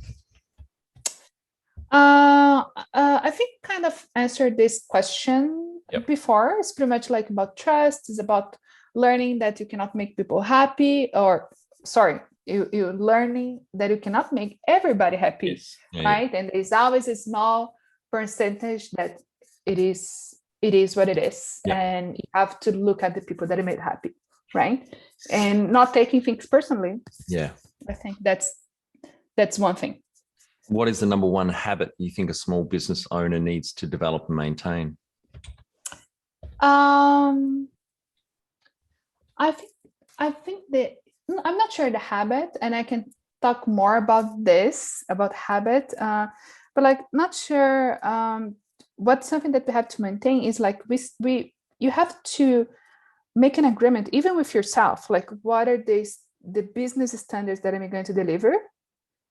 I think kind of answered this question before. It's pretty much like about trust. It's about learning that you cannot make people happy, or sorry, you learning that you cannot make everybody happy, Yes. right? And there's always a small percentage that it is what it is, and you have to look at the people that are made happy, right? And not taking things personally. Yeah, I think that's one thing. What is the number one habit you think a small business owner needs to develop and maintain? I think that I'm not sure the habit, and I can talk more about this, about habit, but like not sure. What's something that we have to maintain is like you have to make an agreement even with yourself, like what are the business standards that I'm going to deliver,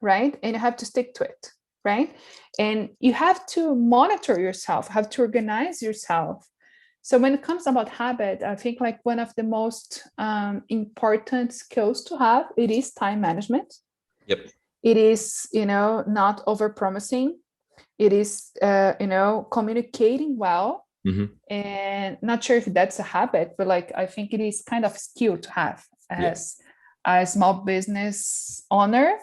right? And you have to stick to it, right? And you have to monitor yourself, have to organize yourself. So when it comes about habit, I think like one of the most important skills to have, it is time management. Yep. It is, not over promising. It is, communicating well. Mm-hmm. And not sure if that's a habit, but like I think it is kind of a skill to have as a small business owner,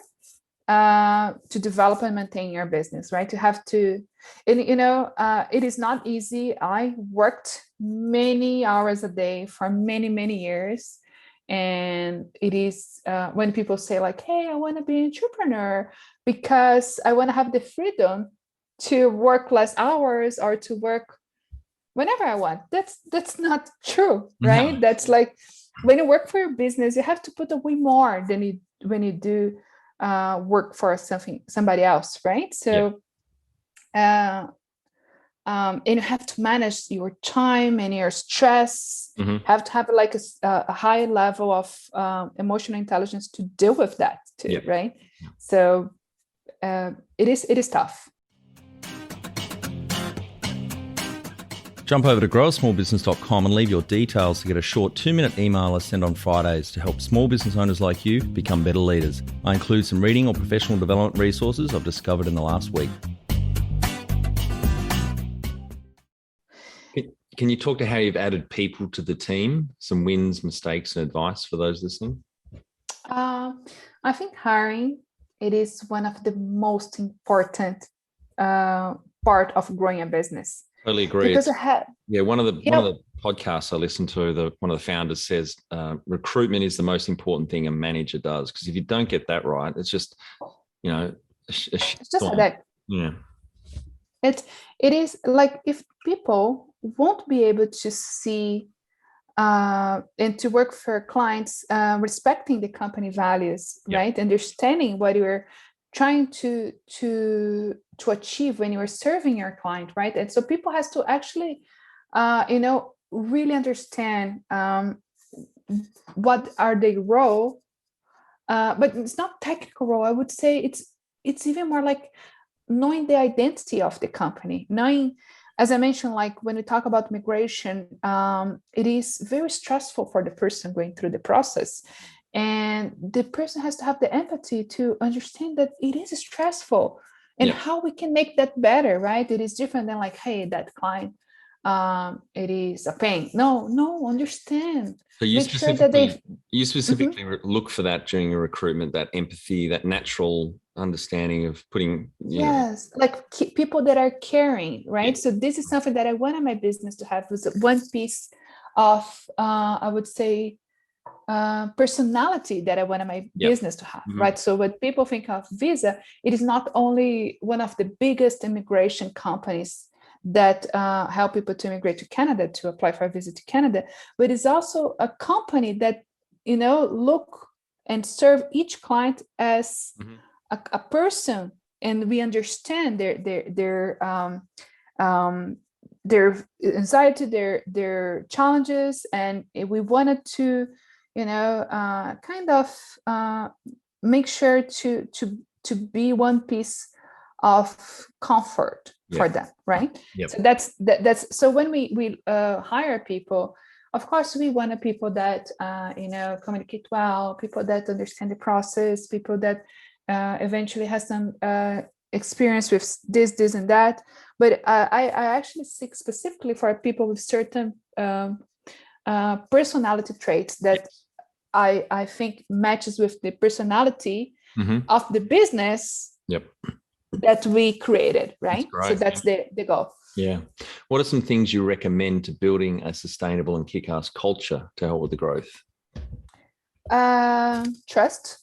to develop and maintain your business, right? To have to, and it is not easy. I worked many hours a day for many, many years. And it is when people say like, hey, I want to be an entrepreneur because I want to have the freedom to work less hours or to work whenever I want. That's not true, right? No. That's like when you work for your business, you have to put away more than when you do work for somebody else, right? So and you have to manage your time and your stress. Mm-hmm. Have to have like a high level of emotional intelligence to deal with that too, right? So it is tough. Jump over to growasmallbusiness.com and leave your details to get a short 2-minute email I send on Fridays to help small business owners like you become better leaders. I include some reading or professional development resources I've discovered in the last week. Can you talk to how you've added people to the team? Some wins, mistakes, and advice for those listening? I think hiring, it is one of the most important part of growing a business. Totally agree. Because one of the podcasts I listened to, one of the founders says recruitment is the most important thing a manager does, because if you don't get that right, it's just it's just that. Yeah. It is like if people won't be able to see and to work for clients respecting the company values, right? Understanding what you're trying to achieve when you are serving your client, right? And so people has to actually really understand what are their role, but it's not technical role. I would say it's even more like knowing the identity of the company, knowing, as I mentioned, like when we talk about migration, it is very stressful for the person going through the process. And the person has to have the empathy to understand that it is stressful and how we can make that better, right? It is different than like, hey, that client, it is a pain. No, understand. So you specifically look for that during your recruitment, that empathy, that natural understanding of putting. Like people that are caring, right? So this is something that I wanted my business to have, was one piece of, I would say, personality that I wanted my business to have, right? So when people think of Visa, it is not only one of the biggest immigration companies that help people to immigrate to Canada, to apply for a visa to Canada, but it's also a company that look and serve each client as a person, and we understand their anxiety, their challenges, and we wanted to kind of make sure to be one piece of comfort for them, right? So that's so when we hire people, of course, we want people that, communicate well, people that understand the process, people that eventually has some experience with this and that. But I actually seek specifically for people with certain personality traits that I think matches with the personality of the business that we created, right? So that's the goal. Yeah. What are some things you recommend to building a sustainable and kick-ass culture to help with the growth? Trust.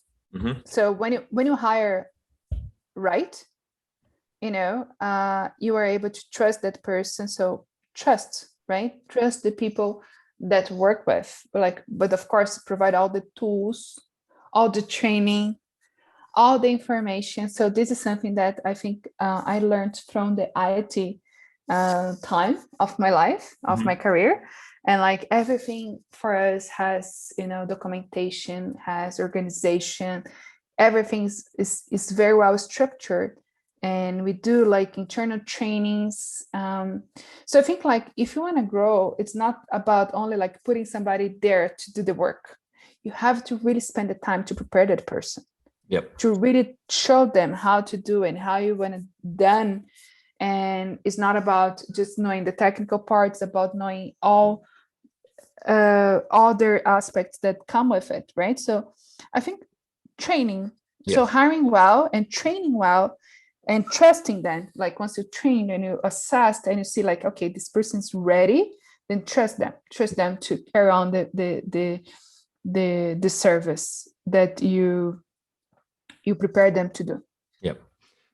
So when you hire right, you are able to trust that person. So trust, right? Trust the people that work with, but of course, provide all the tools, all the training, all the information. So this is something that I think I learned from the IT time of my life, of my career. And like everything for us has, documentation, has organization, everything is very well structured. And we do like internal trainings. So I think like if you want to grow, it's not about only like putting somebody there to do the work. You have to really spend the time to prepare that person. To really show them how to do and how you want it done. And it's not about just knowing the technical parts, about knowing all other aspects that come with it, right? So I think training, so hiring well and training well and trusting them. Like once you train and you assess and you see like, okay, this person's ready, then trust them to carry on the service that you prepare them to do.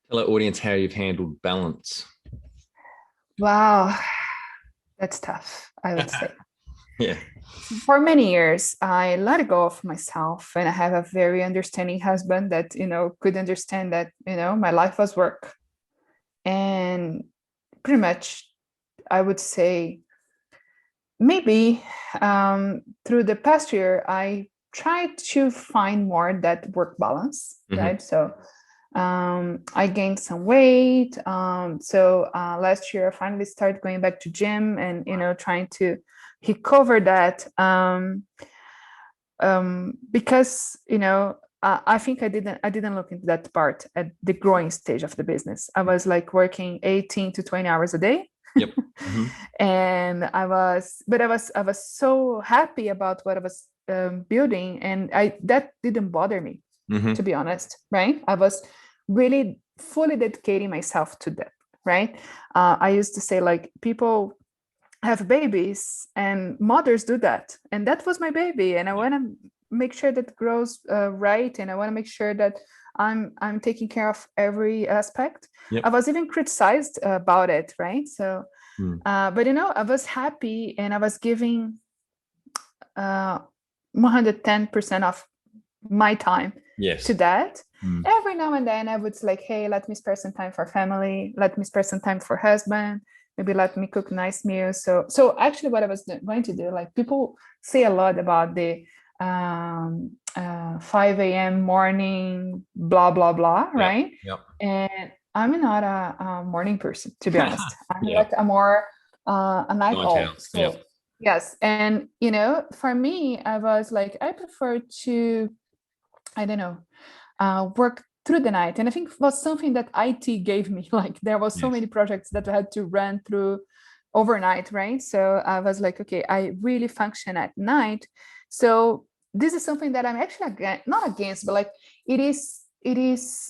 Tell our audience how you've handled balance. Wow, that's tough, I would say. Yeah. For many years, I let go of myself, and I have a very understanding husband that, could understand that, my life was work. And pretty much, I would say, maybe through the past year, I tried to find more that work balance, right? So I gained some weight. So last year, I finally started going back to gym and, trying to recover that. Because, I think I didn't look into that part at the growing stage of the business. I was like working 18 to 20 hours a day. And I was so happy about what I was building, and that didn't bother me, to be honest, right? I was really fully dedicating myself to that, right? I used to say like people have babies and mothers do that, and that was my baby, and I want to make sure that grows right, and I want to make sure that I'm taking care of every aspect. I was even criticized about it, right? So but I was happy, and I was giving 110% of my time to that. Every now and then I would like, hey, let me spare some time for family, let me spare some time for husband, maybe let me cook nice meals. So actually what I was going to do, like people say a lot about the 5 a.m. morning, blah, blah, blah, right? And I'm not a morning person, to be honest. I'm like a more a night owl. So yes. And, for me, I was like, I prefer to, I don't know, work through the night. And I think it was something that IT gave me. Like there was so many projects that I had to run through overnight, right? So I was like, okay, I really function at night. So this is something that I'm actually not against, but like it is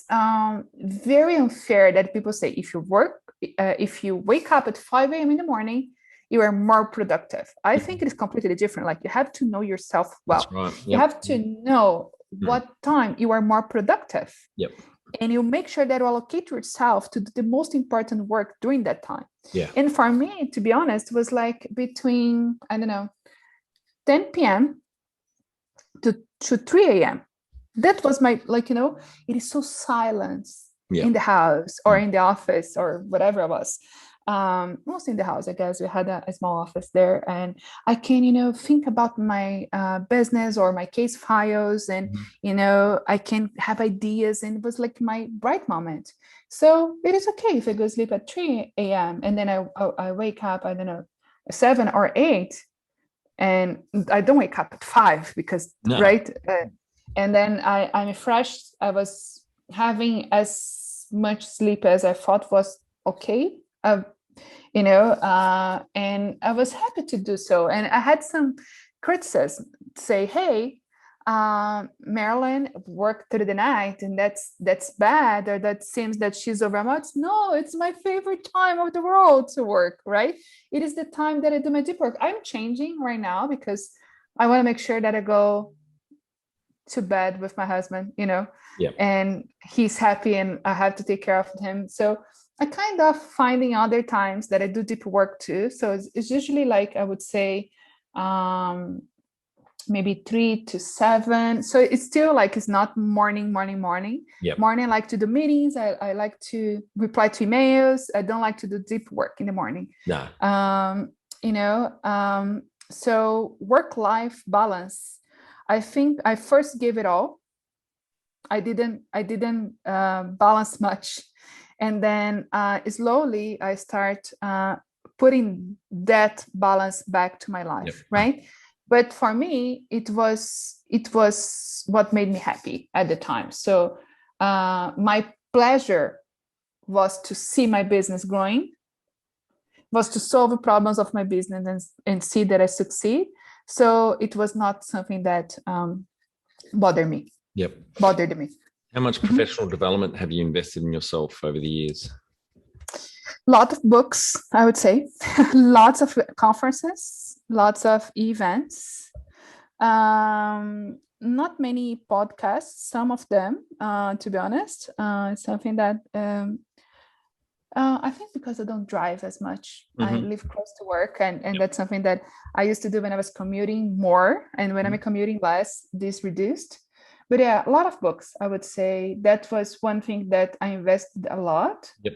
very unfair that people say if you wake up at 5 a.m. in the morning, you are more productive. I think it is completely different. Like you have to know yourself well. That's right. You have to know what time you are more productive. And you make sure that you allocate yourself to the most important work during that time. And for me, to be honest, was like between, I don't know, 10 p.m. to 3 a.m. That was my, like, it is so silent in the house or in the office or whatever it was. Mostly in the house, I guess. We had a small office there, and I can, think about my business or my case files, and I can have ideas, and it was like my bright moment. So it is okay if I go sleep at 3 a.m. and then I wake up, I don't know, 7 or 8. and I don't wake up at 5 because No. right. And then I'm fresh. I was having as much sleep as I thought was okay. And I was happy to do so. And I had some criticism say, hey, Marilyn worked through the night and that's bad, or that seems that she's overmuch. No, it's my favorite time of the world to work, right? It is the time that I do my deep work. I'm changing right now because I want to make sure that I go to bed with my husband, Yeah. and he's happy and I have to take care of him. So I kind of finding other times that I do deep work too. So it's usually like, I would say, maybe 3 to 7. So it's still like, it's not morning. Yep. Morning, I like to do meetings. I like to reply to emails. I don't like to do deep work in the morning. No. So work-life balance, I think I first gave it all. I didn't balance much. And then slowly I start putting that balance back to my life, Yep. right? But for me, it was what made me happy at the time. So my pleasure was to see my business growing, was to solve the problems of my business and see that I succeed. So it was not something that bothered me. How much professional development have you invested in yourself over the years? Lot of books, I would say. Lots of conferences, lots of events. Not many podcasts, some of them, to be honest. It's something that I think because I don't drive as much. I live close to work, and that's something that I used to do when I was commuting more, and when I'm commuting less, this reduced. But yeah, a lot of books, I would say. That was one thing that I invested a lot. Yep.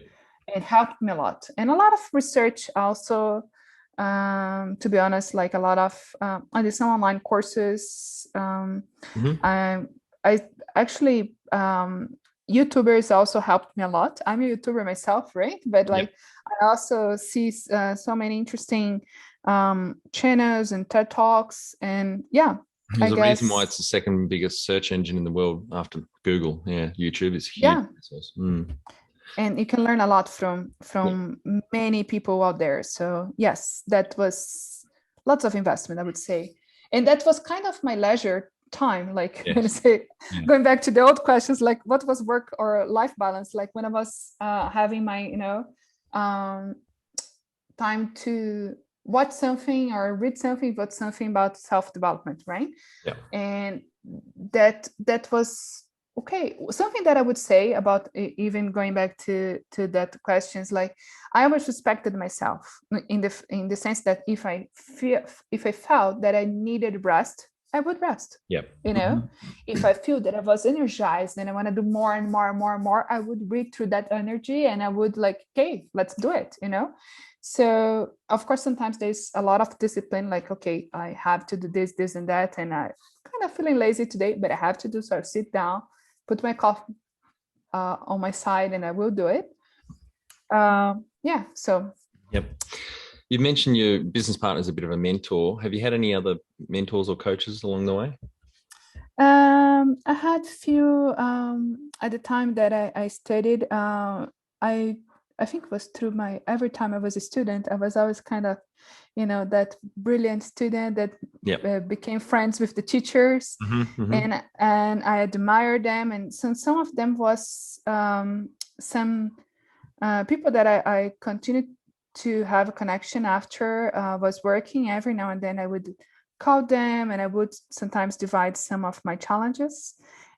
It helped me a lot. And a lot of research also, to be honest, like a lot of, I did some online courses. I actually, YouTubers also helped me a lot. I'm a YouTuber myself, right? But like, I also see so many interesting channels and TED Talks, and yeah. There's a reason why it's the second biggest search engine in the world after Google. Yeah, YouTube is huge. Yeah. And you can learn a lot from many people out there. So yes, that was lots of investment, I would say. And that was kind of my leisure time. Like when I say, going back to the old questions, like what was work or life balance? Like when I was having my, time to watch something or read something, but something about self-development, right? Yeah. And that was okay. Something that I would say about even going back to that questions, like I always respected myself in the sense that if I felt that I needed rest, I would rest. Yep. If I feel that I was energized and I want to do more and more, I would read through that energy and I would like, okay, let's do it, So of course, sometimes there's a lot of discipline, like, okay, I have to do this and that. And I kind of feeling lazy today, but I have to do so. I sit down, put my coffee on my side, and I will do it. So. Yep. You mentioned your business partner is a bit of a mentor. Have you had any other mentors or coaches along the way? I had few at the time that I studied. I think it was through every time I was a student, I was always kind of, that brilliant student that became friends with the teachers, and I admired them. And some of them was some people that I continued to have a connection after was working. Every now and then I would call them and I would sometimes divide some of my challenges.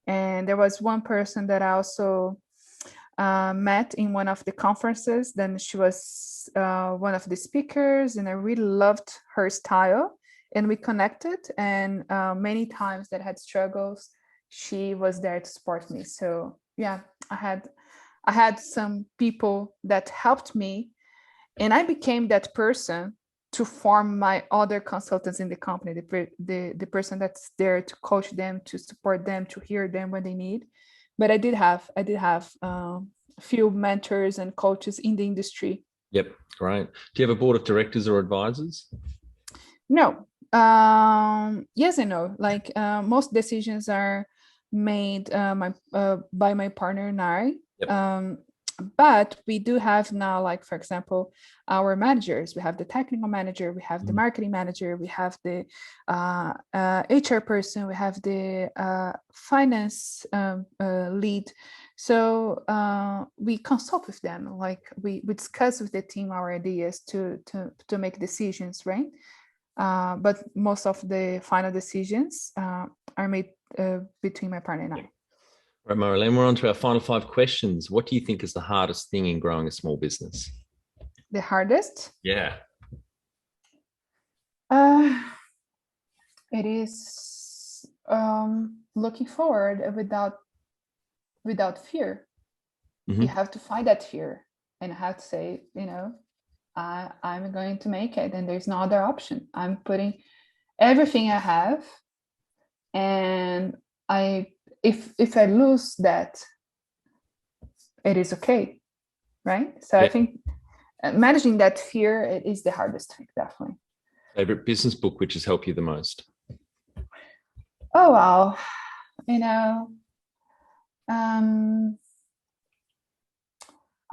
And there was one person that I also met in one of the conferences. Then she was one of the speakers, and I really loved her style, and we connected. And many times that I had struggles, she was there to support me. So yeah, I had some people that helped me, and I became that person to form my other consultants in the company, the person that's there to coach them, to support them, to hear them when they need. But I did have a few mentors and coaches in the industry. Yep, great. Do you have a board of directors or advisors? No, Yes and no. Like most decisions are made by my partner and I. Yep. But we do have now, like for example, our managers. We have the technical manager, we have the marketing manager, we have the HR person, we have the finance lead. So we consult with them, like we discuss with the team our ideas to make decisions, right? But most of the final decisions are made between my partner and I. Right, Marilene, we're on to our final 5 questions. What do you think is the hardest thing in growing a small business? The hardest? Yeah. It is looking forward without fear. You have to find that fear and have to say, I'm going to make it, and there's no other option. I'm putting everything I have, and if I lose that, it is okay, right? So I think managing that fear, it is the hardest thing, definitely. Favorite business book which has helped you the most? Oh wow, I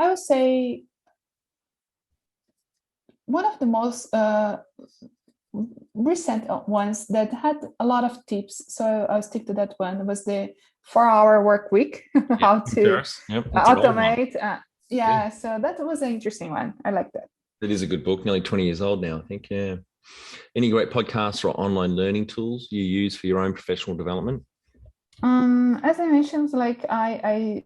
would say one of the most recent ones that had a lot of tips, so I'll stick to that one, was the 4-hour work week. How to automate. So that was an interesting one. I like that. It is a good book, nearly 20 years old now, I think. Yeah. Any great podcasts or online learning tools you use for your own professional development? As I mentioned, like I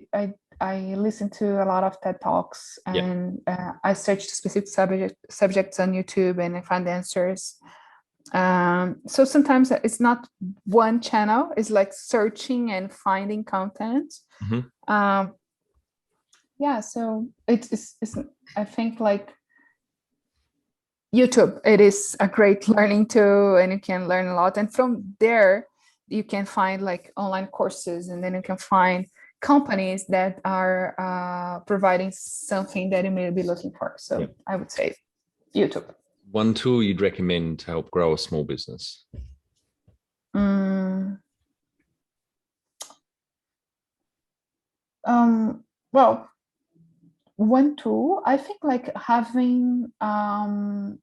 listen to a lot of TED Talks, and I search specific subjects on YouTube, and I find answers. So sometimes it's not one channel, it's like searching and finding content. So it's I think like YouTube, it is a great learning tool, and you can learn a lot, and from there you can find like online courses, and then you can find companies that are providing something that you may be looking for. So I would say YouTube. One tool you'd recommend to help grow a small business? Well, one tool, I think like having a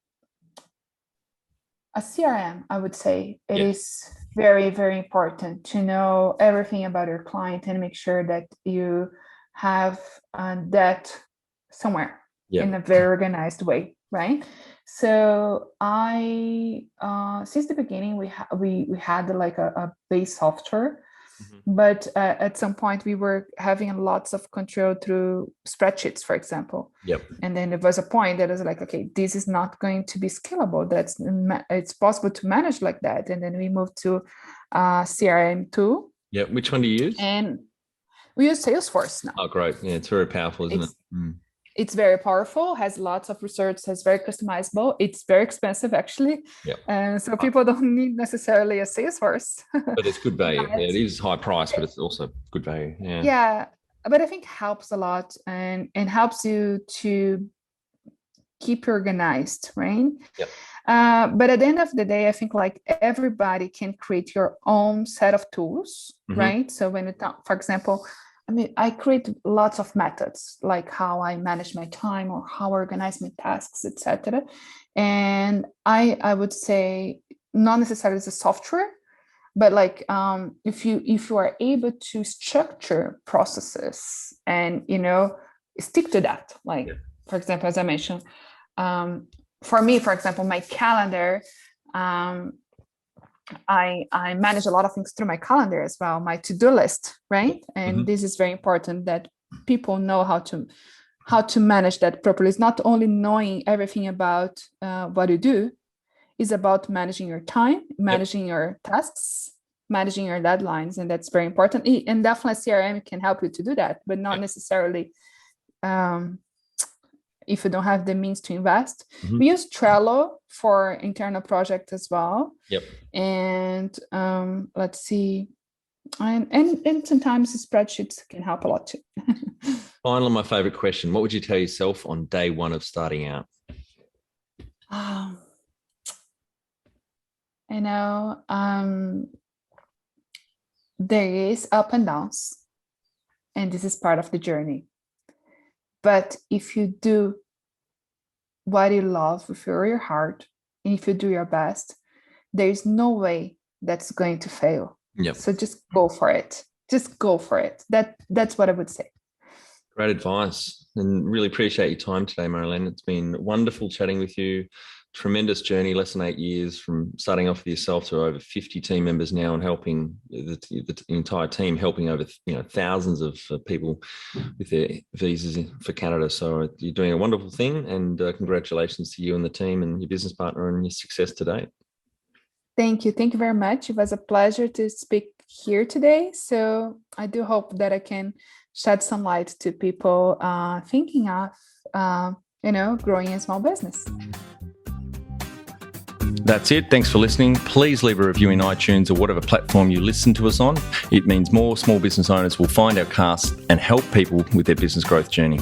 CRM, I would say it is very, very important to know everything about your client and make sure that you have that somewhere in a very organized way, right? So I, since the beginning, we had like a base software, but at some point we were having lots of control through spreadsheets, for example. And then there was a point that was like, okay, this is not going to be scalable. It's possible to manage like that. And then we moved to CRM tool. Which one do you use? And we use Salesforce now. Oh, great. Yeah, it's very powerful, isn't it? It's very powerful, has lots of research, has very customizable. It's very expensive, actually. So people don't need necessarily a Salesforce. But it's good value. It is high price, but it's also good value. But I think helps a lot, and helps you to keep organized, right? But at the end of the day, I think like everybody can create your own set of tools, right? So when you talk, for example, I create lots of methods, like how I manage my time or how I organize my tasks, etc. And I would say not necessarily as a software, but like if you are able to structure processes and stick to that, like for example, as I mentioned, for me, for example, my calendar. I manage a lot of things through my calendar as well, my to-do list, right? And this is very important that people know how to manage that properly. It's not only knowing everything about what you do, it's about managing your time, managing your tasks, managing your deadlines, and that's very important. And definitely CRM can help you to do that, but not necessarily if you don't have the means to invest. We use Trello for internal projects as well. And let's see, and sometimes spreadsheets can help a lot too. Finally, my favorite question: what would you tell yourself on day one of starting out? You know, there is up and downs, and this is part of the journey. But if you do what you love with all your heart, and if you do your best, there is no way that's going to fail. Yep. So just go for it. Just go for it. That's what I would say. Great advice, and really appreciate your time today, Marilene. It's been wonderful chatting with you. Tremendous journey, less than 8 years from starting off with yourself to over 50 team members now, and helping the entire team, helping over thousands of people with their visas for Canada. So you're doing a wonderful thing, and congratulations to you and the team and your business partner on your success today. Thank you. Thank you very much. It was a pleasure to speak here today. So I do hope that I can shed some light to people thinking of, growing a small business. That's it. Thanks for listening. Please leave a review in iTunes or whatever platform you listen to us on. It means more small business owners will find our cast and help people with their business growth journey.